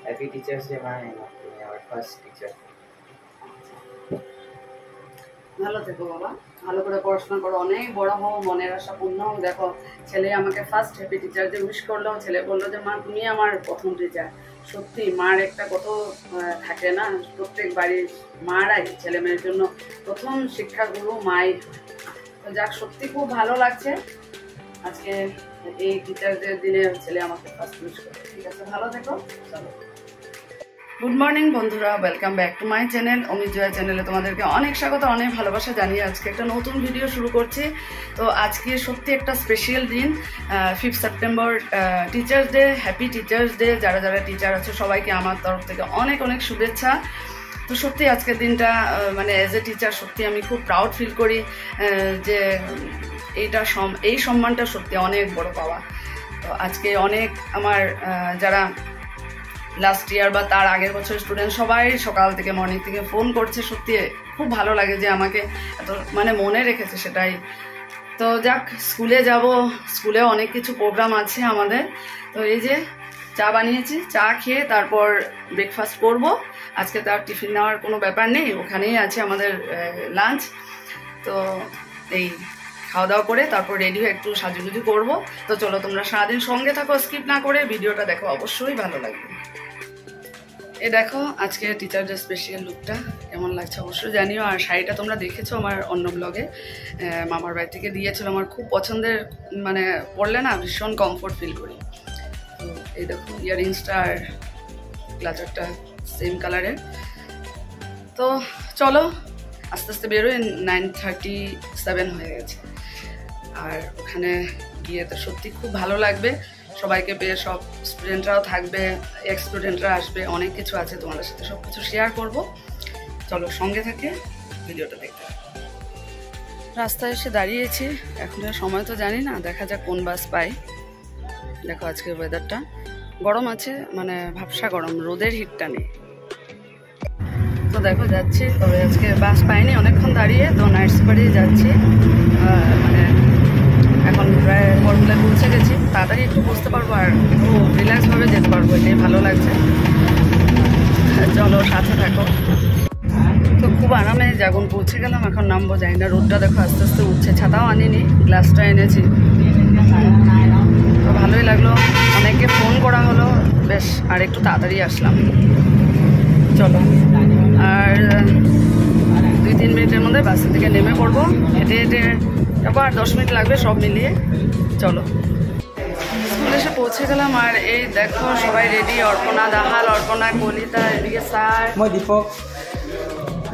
Happy teachers day মানে তুমি আমার ফার্স্ট টিচার। ভালো থেকো বাবা, ভালো করে পড়াশোনা করো, অনেক বড় হও, মনের আশা পূর্ণ হোক। দেখো ছেলে আমাকে first happy teacher day wish করলো, ছেলে বললো যে মা তুমি আমার প্রথম টিচার। সত্যি মার একটা কত থাকে না, প্রত্যেক বাড়ির মারাই ছেলে মেয়ের জন্য প্রথম শিক্ষাগুরু মাই। তো যাক, সত্যি খুব ভালো লাগছে আজকে এই টিচারদের দিনে ছেলে আমাকে ফার্স্ট উইশ করে। ঠিক আছে, ভালো থেকো, চলো। গুড মর্নিং বন্ধুরা, welcome back to my channel Amit Jaya চ্যানেলে তোমাদেরকে অনেক স্বাগত, অনেক ভালোবাসা জানিয়ে আজকে একটা নতুন ভিডিও শুরু করছি। তো আজকে সত্যি একটা স্পেশাল দিন, 5 September teachers day. Happy teachers day. যারা যারা টিচার আছে সবাইকে আমার তরফ থেকে অনেক অনেক শুভেচ্ছা। তো সত্যি আজকের দিনটা মানে অ্যাজ এ টিচার সত্যি আমি খুব প্রাউড ফিল করি যে এই সম্মানটা সত্যি অনেক বড় পাওয়া। তো আজকে অনেক আমার যারা লাস্ট ইয়ার বা তার আগের বছর স্টুডেন্ট সবাই সকাল থেকে মর্নিং থেকে ফোন করছে, সত্যি খুব ভালো লাগে যে আমাকে এত মানে মনে রেখেছে সেটাই। তো যাক, স্কুলে যাব, স্কুলে অনেক কিছু প্রোগ্রাম আছে আমাদের। তো এই যে চা বানিয়েছি, চা খেয়ে তারপর ব্রেকফাস্ট করব। আজকে তার টিফিন নেওয়ার কোনো ব্যাপার নেই, ওখানেই আছে আমাদের লাঞ্চ। তো এই খাওয়া দাওয়া করে তারপর রেডি হয়ে একটু সাজুগুজু করবো। তো চলো তোমরা সারাদিন সঙ্গে থাকো, স্কিপ না করে ভিডিওটা দেখো, অবশ্যই ভালো লাগবে। এ দেখো আজকে টিচারদের স্পেশাল লুকটা কেমন লাগছে অবশ্যই জানিও। আর শাড়িটা তোমরা দেখেছো আমার অন্য ব্লগে, মামার বাড়ি থেকে দিয়েছিল, আমার খুব পছন্দের, মানে পরলে না ভীষণ কমফোর্ট ফিল করি। তো এই দেখো ইয়াররিংসটা আর ক্লাচারটা সেম কালারের। তো চলো আস্তে আস্তে বেরোয়, 9:37 হয়ে গেছে। আর ওখানে গিয়ে তো সত্যি খুব ভালো লাগবে, সবাইকে পেয়ে, সব স্টুডেন্টরাও থাকবে, এক্স স্টুডেন্টরা আসবে, অনেক কিছু আছে তোমাদের সাথে সব কিছু শেয়ার করব। চলো সঙ্গে থেকে ভিডিওটা দেখতে। রাস্তায় এসে দাঁড়িয়েছি, এখন সময় তো জানি না, দেখা যাক কোন বাস পাই। দেখো আজকে ওয়েদারটা গরম আছে, মানে ভাবসা গরম, রোদের হিটটা নেই। তো দেখো যাচ্ছি, তবে আজকে বাস পাইনি, অনেকক্ষণ দাঁড়িয়ে। তো নাইট সুপারেই যাচ্ছি, মানে এখন প্রায় বরমুলায় পৌঁছে গেছি, তাড়াতাড়ি একটু বুঝতে পারবো আর একটু রিল্যাক্সভাবে যেতে পারবো, এটাই ভালো লাগছে। চলো সাথে থাকো। তো খুব আরামে জাগুন পৌঁছে গেলাম, এখন নামবো, যাই না। রোদটা দেখো আস্তে আস্তে উঠছে, ছাতাও আনিনি, গ্লাসটা এনেছি। তো ভালোই লাগলো, অনেককে ফোন করা হলো, বেশ আর একটু তাড়াতাড়ি আসলাম। চলো আর 2-3 মিনিটের মধ্যে বাসের থেকে নেমে পড়বো, হেঁটে হেঁটে যাবো, আর 10 মিনিট লাগবে সব মিলিয়ে। চলো স্কুলে এসে পৌঁছে গেলাম, আর এই দেখো সবাই রেডি, অর্পণা, দাহাল, অর্পণা, কলিতা, এদিকে স্যার, মই দীপক,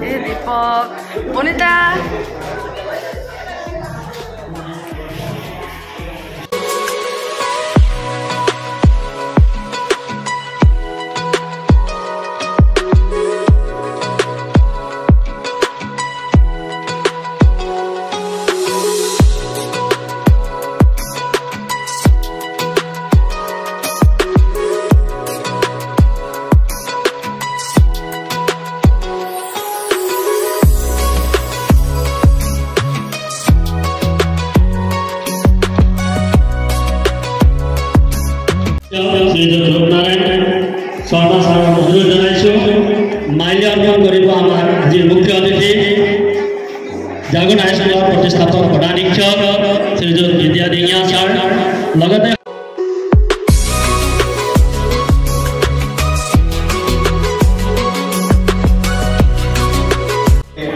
এই দীপক, বনিতা। শৰ্মা ছাৰক অনুৰোধ জনাইছোঁ, মাল্যাৰ্পণ কৰিব আমাৰ আজিৰ মুখ্য অতিথি, জাগুন হাইস্কুলৰ প্ৰতিষ্ঠাপক প্ৰধান শিক্ষক শ্ৰীযুত বিদ্যা দিঙিয়া ছাৰ, লগতে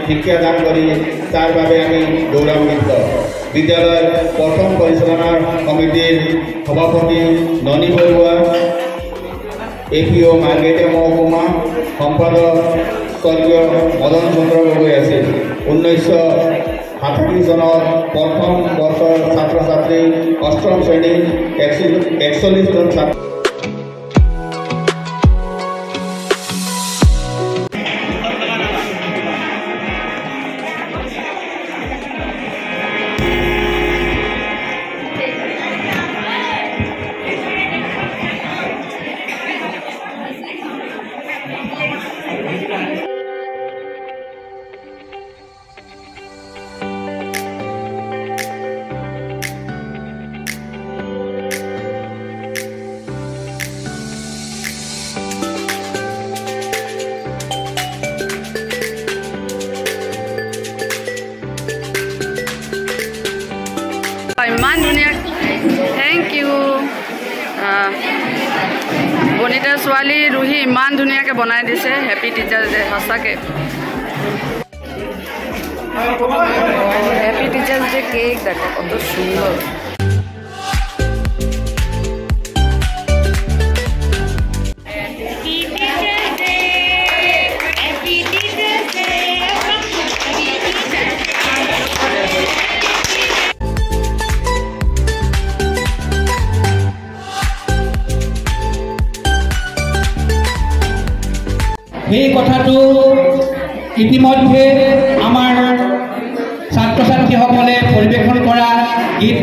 শিক্ষাদান কৰি তাৰ বাবে আমি গৌৰৱান্বিত। বিদ্যালয়ৰ প্ৰথম পৰিচালনা সমিতিৰ সভাপতি ননী বৰুৱা, APO মাৰ্কেটে মহকুমা সম্পাদক স্বৰ্গীয় মদন চন্দ্ৰ গগৈ আছিল। 1987 চনত প্ৰথম বৰ্ষৰ ছাত্ৰ ছাত্ৰী 8ম শ্ৰেণীৰ 41 জন ছাত্ৰ অনিতাৰ ছোৱালী ৰুহি ইমান ধুনীয়াকৈ বনাই দিছে হেপী টিচাৰ্ছ ডে সঁচাকৈ হেপী টিচার্স ডে কেক দেখো কত সুন্দর এই কথাটো ইতিমধ্যে আমাৰ ছাত্ৰ ছাত্ৰীসকলে পৰিৱেশন কৰা গীত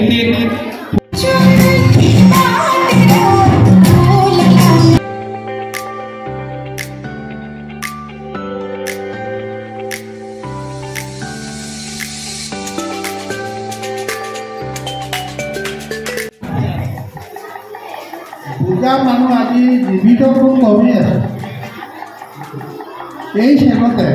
পূজা মানুহ আজি জীৱিত খুব কমি আছে এই চেগতে